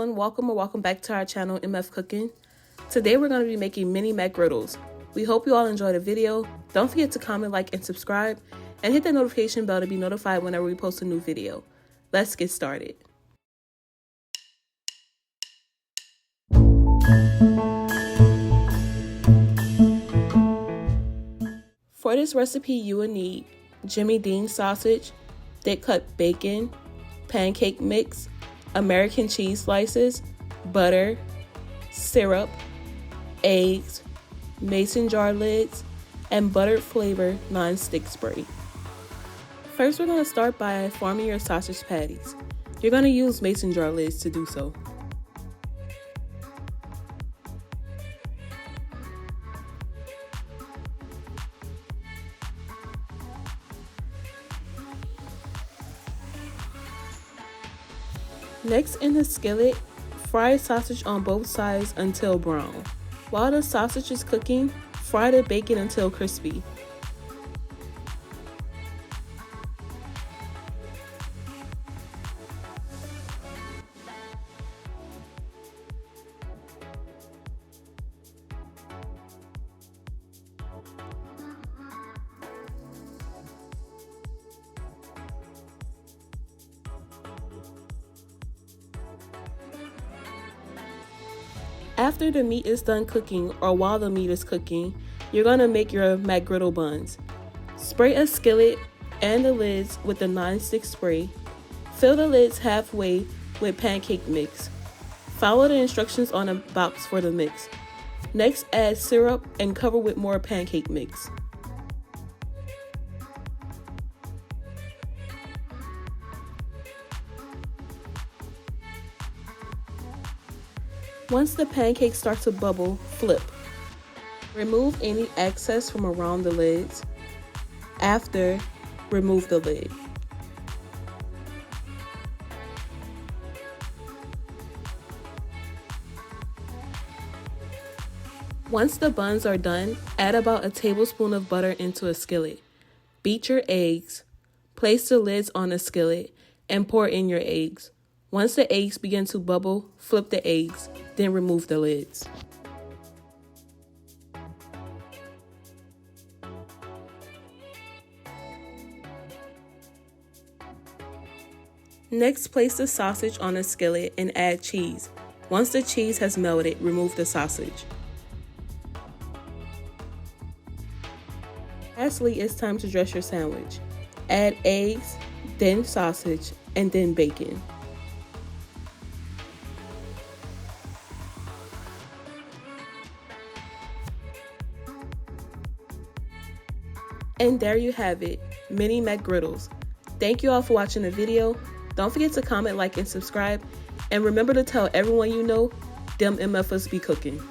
everyone, welcome or welcome back to our channel, MF Cooking. Today we're going to be making mini McGriddles. We hope you all enjoy the video. Don't forget to comment, like, and subscribe, and hit the notification bell to be notified whenever we post a new video. Let's get started. For this recipe, you will need Jimmy Dean sausage, thick cut bacon, pancake mix, American cheese slices, butter, syrup, eggs, mason jar lids, and buttered flavor non-stick spray. First, we're going to start by forming your sausage patties. You're going to use mason jar lids to do so. Next, in the skillet, fry sausage on both sides until brown. While the sausage is cooking, fry the bacon until crispy. After the meat is done cooking, or while the meat is cooking, you're going to make your McGriddle buns. Spray a skillet and the lids with the non-stick spray. Fill the lids halfway with pancake mix. Follow the instructions on the box for the mix. Next, add syrup and cover with more pancake mix. Once the pancakes start to bubble, flip. Remove any excess from around the lids. After, remove the lid. Once the buns are done, add about a tablespoon of butter into a skillet. Beat your eggs. Place the lids on the skillet and pour in your eggs. Once the eggs begin to bubble, flip the eggs, then remove the lids. Next, place the sausage on a skillet and add cheese. Once the cheese has melted, remove the sausage. Lastly, it's time to dress your sandwich. Add eggs, then sausage, and then bacon. And there you have it, mini McGriddles. Thank you all for watching the video. Don't forget to comment, like, and subscribe. And remember to tell everyone you know, them MFers be cooking.